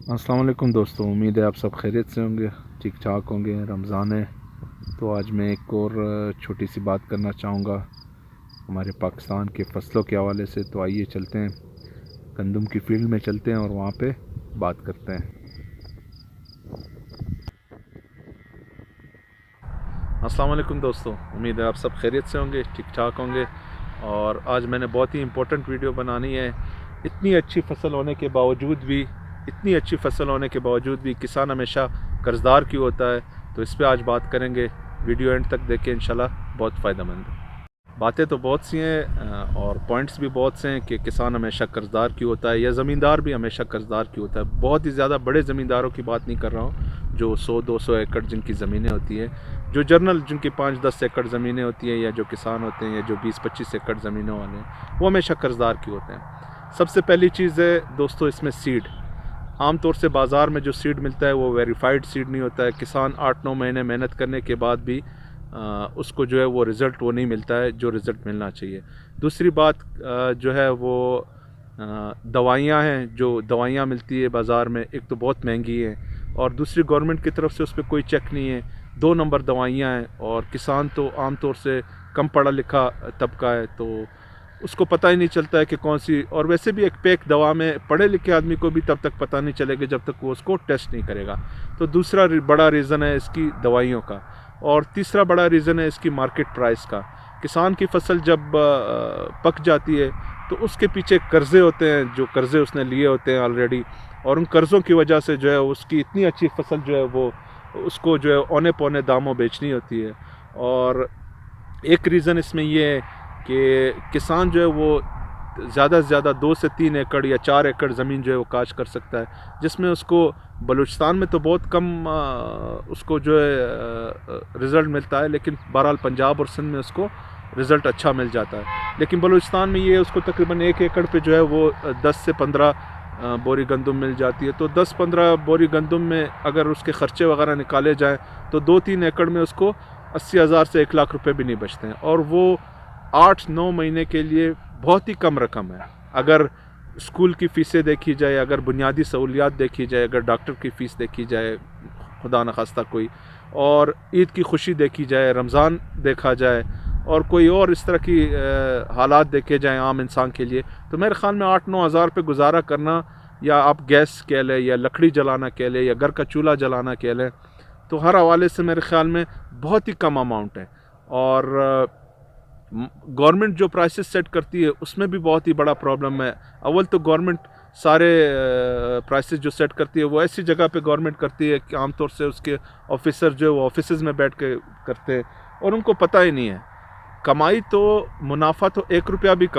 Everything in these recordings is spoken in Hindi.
अस्सलाम वालेकुम दोस्तों, उम्मीद है आप सब खैरियत से होंगे, ठीक ठाक होंगे। रमज़ान है तो आज मैं एक और छोटी सी बात करना चाहूँगा हमारे पाकिस्तान के फसलों के हवाले से। तो आइए चलते हैं, गंदम की फील्ड में चलते हैं और वहाँ पे बात करते हैं। अस्सलाम वालेकुम दोस्तों, उम्मीद है आप सब खैरियत से होंगे, ठीक ठाक होंगे। और आज मैंने बहुत ही इम्पोर्टेंट वीडियो बनानी है। इतनी अच्छी फसल होने के बावजूद भी किसान हमेशा कर्ज़दार क्यों होता है, तो इस पे आज बात करेंगे। वीडियो एंड तक देखें, इंशाल्लाह बहुत फ़ायदेमंद है। बातें तो बहुत सी हैं और पॉइंट्स भी बहुत से हैं कि किसान हमेशा कर्ज़दार क्यों होता है या ज़मींदार भी हमेशा कर्ज़दार क्यों होता है। बहुत ही ज़्यादा बड़े ज़मींदारों की बात नहीं कर रहा हूँ, जो 100-200 एकड़ जिनकी ज़मीनें होती हैं, जो जर्नल जिनकी 5-10 एकड़ ज़मीनें होती हैं, या जो किसान होते हैं, या जो 20-25 एकड़ ज़मीनों वाले हैं, वो हमेशा कर्ज़दार क्यों होते हैं। सबसे पहली चीज़ है दोस्तों, इसमें सीड। आम तौर से बाज़ार में जो सीड मिलता है वो वेरीफाइड सीड नहीं होता है। किसान 8-9 महीने मेहनत करने के बाद भी उसको जो है वो रिज़ल्ट वो नहीं मिलता है जो रिज़ल्ट मिलना चाहिए। दूसरी बात जो है वो दवाइयाँ हैं, जो दवाइयाँ मिलती है बाज़ार में, एक तो बहुत महंगी हैं और दूसरी गवर्नमेंट की तरफ से उस पर कोई चेक नहीं है। 2 नंबर दवाइयाँ हैं और किसान तो आम तौर से कम पढ़ा लिखा तबका है, तो उसको पता ही नहीं चलता है कि कौन सी। और वैसे भी एक पैक दवा में पढ़े लिखे आदमी को भी तब तक पता नहीं चलेगा जब तक वो उसको टेस्ट नहीं करेगा। तो दूसरा बड़ा रीज़न है इसकी दवाइयों का। और तीसरा बड़ा रीज़न है इसकी मार्केट प्राइस का। किसान की फसल जब पक जाती है तो उसके पीछे कर्ज़े होते हैं, जो कर्ज़े उसने लिए होते हैं ऑलरेडी, और उन कर्ज़ों की वजह से जो है उसकी इतनी अच्छी फसल जो है वो उसको जो है औने पौने दामों बेचनी होती है। और एक रीज़न इसमें ये है कि किसान जो है वो ज़्यादा से ज़्यादा 2 से 3 एकड़ या 4 एकड़ ज़मीन जो है वो काश कर सकता है, जिसमें उसको बलूचिस्तान में तो बहुत कम उसको जो है रिज़ल्ट मिलता है, लेकिन बहरहाल पंजाब और सिंध में उसको रिज़ल्ट अच्छा मिल जाता है। लेकिन बलूचिस्तान में ये उसको तकरीबन 1 एकड़ पे जो है वो 10 से 15 बोरी गंदम मिल जाती है। तो 10-15 बोरी गंदम में अगर उसके ख़र्चे वगैरह निकाले जाएँ तो 2-3 एकड़ में उसको 80,000 से 1 लाख रुपए भी नहीं बचते हैं, और वो 8-9 महीने के लिए बहुत ही कम रकम है। अगर स्कूल की फ़ीसें देखी जाए, अगर बुनियादी सहूलियात देखी जाए, अगर डॉक्टर की फ़ीस देखी जाए, खुदा न खास्ता कोई, और ईद की खुशी देखी जाए, रमज़ान देखा जाए, और कोई और इस तरह की हालात देखे जाएँ आम इंसान के लिए, तो मेरे ख़्याल में 8-9 हज़ार पे गुजारा करना, या आप गैस कह लें, या लकड़ी जलाना कह लें, या घर का चूल्हा जलाना कह लें, तो हर हवाले से मेरे ख़्याल में बहुत ही कम अमाउंट है। और गवर्नमेंट जो प्राइसेस सेट करती है उसमें भी बहुत ही बड़ा प्रॉब्लम है। अव्वल तो गवर्नमेंट सारे प्राइसेस जो सेट करती है वो ऐसी जगह पे गवर्नमेंट करती है कि आमतौर से उसके ऑफिसर जो है वो ऑफिसेज़ में बैठ के करते हैं, और उनको पता ही नहीं है। कमाई तो, मुनाफा तो 1 रुपया भी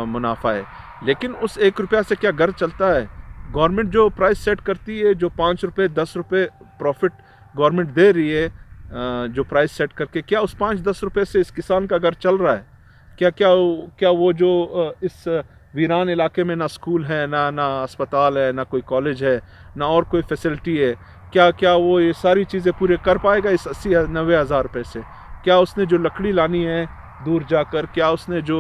मुनाफा है, लेकिन उस 1 रुपया से क्या घर चलता है? गवर्नमेंट जो प्राइस सेट करती है, जो 5 रुपये 10 रुपये प्रॉफिट गवर्नमेंट दे रही है जो प्राइस सेट करके, क्या उस 5-10 रुपये से इस किसान का घर चल रहा है? क्या क्या क्या वो जो इस वीरान इलाके में ना स्कूल है, ना अस्पताल है, ना कोई कॉलेज है, ना और कोई फैसिलिटी है, क्या वो ये सारी चीज़ें पूरे कर पाएगा इस 80-90 हज़ार रुपये से? क्या उसने जो लकड़ी लानी है दूर जाकर, क्या उसने जो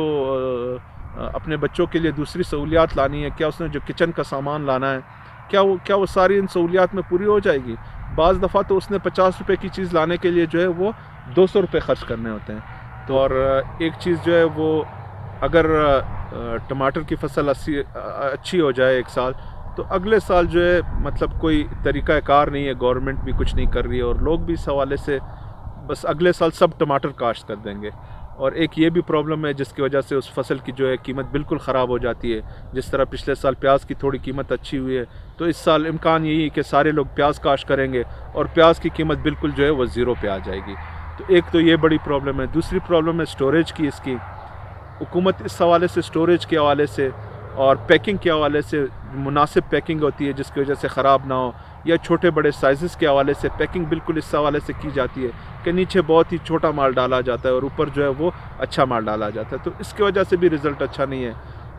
अपने बच्चों के लिए दूसरी सहूलियात लानी है, क्या उसने जो किचन का सामान लाना है, क्या वो सारी इन सहूलियात में पूरी हो जाएगी? बाज़ दफ़ा तो उसने 50 रुपये की चीज़ लाने के लिए जो है वो 200 रुपये ख़र्च करने होते हैं। तो और एक चीज़ जो है वो, अगर टमाटर की फसल अच्छी हो जाए एक साल, तो अगले साल जो है मतलब कोई तरीक़ा कार नहीं है, गवर्नमेंट भी कुछ नहीं कर रही है, और लोग भी इस हवाले से बस अगले साल सब टमाटर काश्त कर देंगे। और एक ये भी प्रॉब्लम है जिसकी वजह से उस फसल की जो है कीमत बिल्कुल ख़राब हो जाती है। जिस तरह पिछले साल प्याज की थोड़ी कीमत अच्छी हुई है, तो इस साल इम्कान यही है कि सारे लोग प्याज काश्त करेंगे और प्याज की कीमत बिल्कुल जो है वो ज़ीरो पे आ जाएगी। तो एक तो ये बड़ी प्रॉब्लम है। दूसरी प्रॉब्लम है स्टोरेज की। इसकी हुकूमत इस हवाले से, स्टोरेज के हवाले से और पैकिंग के हवाले से, मुनासिब पैकिंग होती है जिसकी वजह से ख़राब ना हो, या छोटे बड़े साइज़ के हवाले से पैकिंग बिल्कुल इस हवाले से की जाती है कि नीचे बहुत ही छोटा माल डाला जाता है और ऊपर जो है वो अच्छा माल डाला जाता है, तो इसकी वजह से भी रिज़ल्ट अच्छा नहीं है।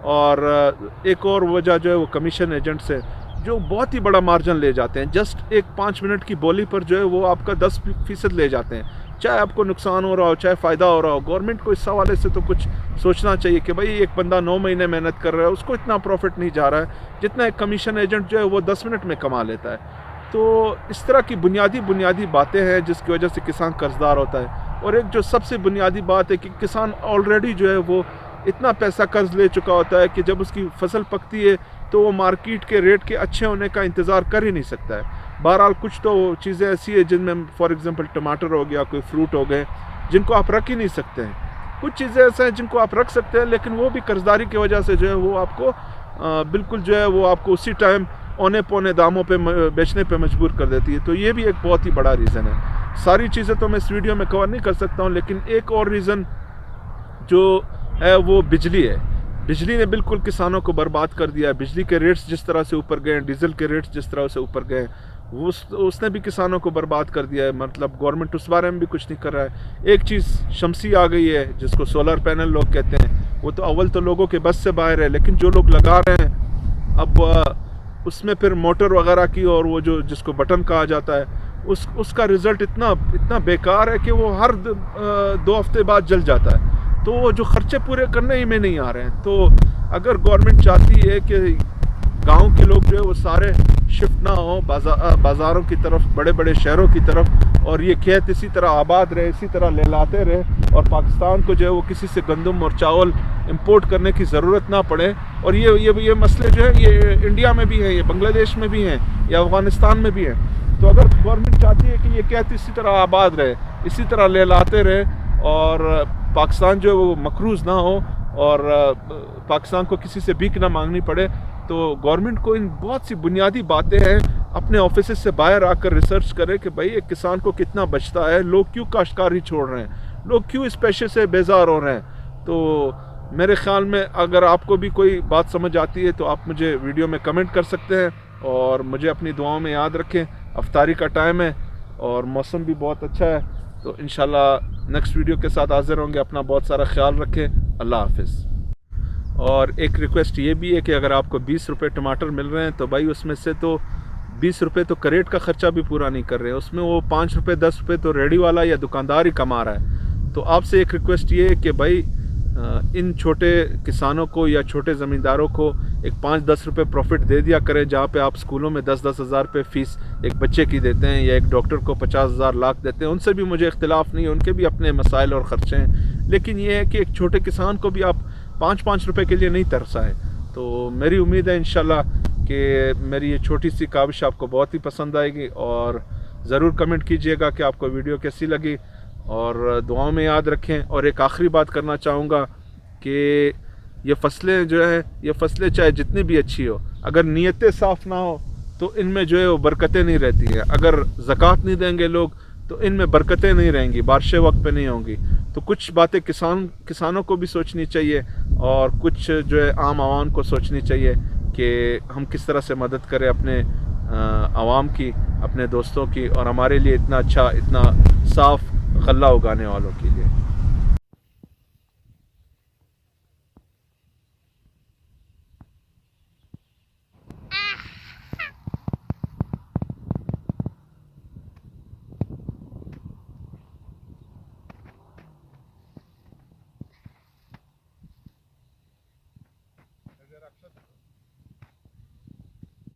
और एक और वजह जो है वो कमीशन एजेंट्स है। जो बहुत ही बड़ा मार्जिन ले जाते हैं। जस्ट एक 5 मिनट की बोली पर जो है वो आपका 10% ले जाते हैं, चाहे आपको नुकसान हो रहा हो चाहे फ़ायदा हो रहा हो। गवर्नमेंट को इस हवाले से तो कुछ सोचना चाहिए कि भाई एक बंदा 9 महीने मेहनत कर रहा है, उसको इतना प्रॉफिट नहीं जा रहा है जितना एक कमीशन एजेंट जो है वो 10 मिनट में कमा लेता है। तो इस तरह की बुनियादी बातें हैं जिसकी वजह से किसान कर्जदार होता है। और एक जो सबसे बुनियादी बात है कि किसान ऑलरेडी जो है वो इतना पैसा कर्ज ले चुका होता है कि जब उसकी फसल पकती है तो वो मार्केट के रेट के अच्छे होने का इंतज़ार कर ही नहीं सकता है। बहरहाल कुछ तो चीज़ें ऐसी है जिनमें फॉर एग्ज़ाम्पल टमाटर हो गया, कोई फ्रूट हो गए, जिनको आप रख ही नहीं सकते हैं। कुछ चीज़ें ऐसे हैं जिनको आप रख सकते हैं लेकिन वो भी कर्जदारी की वजह से जो है वो आपको बिल्कुल जो है वो आपको उसी टाइम औने पौने दामों पे बेचने पे मजबूर कर देती है। तो ये भी एक बहुत ही बड़ा रीज़न है। सारी चीज़ें तो मैं इस वीडियो में कवर नहीं कर सकता हूँ, लेकिन एक और रीज़न जो है वो बिजली है। बिजली ने बिल्कुल किसानों को बर्बाद कर दिया है। बिजली के रेट्स जिस तरह से ऊपर गए, डीजल के रेट्स जिस तरह से ऊपर गए, उसने भी किसानों को बर्बाद कर दिया है। मतलब गवर्नमेंट उस बारे में भी कुछ नहीं कर रहा है। एक चीज़ शमसी आ गई है जिसको सोलर पैनल लोग कहते हैं, वो तो अव्वल तो लोगों के बस से बाहर है, लेकिन जो लोग लगा रहे हैं अब उसमें फिर मोटर वगैरह की और वो जो जिसको बटन कहा जाता है उसका रिज़ल्ट इतना बेकार है कि वो हर 2 हफ्ते बाद जल जाता है। तो वो जो खर्चे पूरे करने ही में नहीं आ रहे हैं। तो अगर गवर्नमेंट चाहती है कि गांव के लोग जो है वो सारे शिफ्ट ना हो बाज़ारों की तरफ, बड़े बड़े शहरों की तरफ, और ये खेत इसी तरह आबाद रहे, इसी तरह लहलाते रहे, और पाकिस्तान को जो है वो किसी से गंदम और चावल इंपोर्ट करने की ज़रूरत ना पड़े। और ये मसले जो है ये इंडिया में भी हैं, ये बांग्लादेश में भी हैं, या अफ़गानिस्तान में भी हैं। तो अगर गवर्नमेंट चाहती है कि ये खेत इसी तरह आबाद रहे, इसी तरह लहलाते रहे, और पाकिस्तान जो है वो मकरूज़ ना हो, और पाकिस्तान को किसी से भीख ना मांगनी पड़े, तो गवर्नमेंट को इन बहुत सी बुनियादी बातें हैं अपने ऑफिस से बाहर आकर रिसर्च करे कि भाई एक किसान को कितना बचता है, लोग क्यों काश्तकारी छोड़ रहे हैं, लोग क्यों इस पेशे से बेजार हो रहे हैं। तो मेरे ख्याल में अगर आपको भी कोई बात समझ आती है तो आप मुझे वीडियो में कमेंट कर सकते हैं, और मुझे अपनी दुआओं में याद रखें। अफ्तारी का टाइम है और मौसम भी बहुत अच्छा है, तो इंशाल्लाह नेक्स्ट वीडियो के साथ हाजिर होंगे। अपना बहुत सारा ख्याल रखें। अल्लाह हाफिज़। और एक रिक्वेस्ट ये भी है कि अगर आपको 20 रुपये टमाटर मिल रहे हैं तो भाई उसमें से तो 20 रुपये तो करेट का ख़र्चा भी पूरा नहीं कर रहे हैं, उसमें वो 5 रुपये 10 रुपये तो रेडी वाला या दुकानदार ही कमा रहा है। तो आपसे एक रिक्वेस्ट ये है कि भाई इन छोटे किसानों को या छोटे ज़मींदारों को एक 5-10 रुपये प्रॉफिट दे दिया करें। जहाँ पे आप स्कूलों में 10-10 हज़ार रुपये फ़ीस एक बच्चे की देते हैं, या एक डॉक्टर को 50,000 लाख देते हैं, उनसे भी मुझे इख्तिलाफ़ नहीं है, उनके भी अपने मसाइल और ख़र्चे हैं। लेकिन ये है कि एक छोटे किसान को भी आप 5-5 रुपये के लिए नहीं तरसाएं। तो मेरी उम्मीद है इंशाल्लाह कि मेरी ये छोटी सी काविश आपको बहुत ही पसंद आएगी, और ज़रूर कमेंट कीजिएगा कि आपको वीडियो कैसी लगी, और दुआओं में याद रखें। और एक आखिरी बात करना चाहूँगा कि ये फसलें जो है, ये फसलें चाहे जितनी भी अच्छी हो, अगर नीयतें साफ़ ना हो तो इनमें जो है वो बरकतें नहीं रहती हैं। अगर ज़कात नहीं देंगे लोग तो इनमें बरकतें नहीं रहेंगी, बारिशें वक्त पे नहीं होंगी। तो कुछ बातें किसानों को भी सोचनी चाहिए, और कुछ जो है आम आवाम को सोचनी चाहिए कि हम किस तरह से मदद करें अपने आवाम की, अपने दोस्तों की, और हमारे लिए इतना अच्छा, इतना साफ़ गल्ला उगाने वालों के लिए।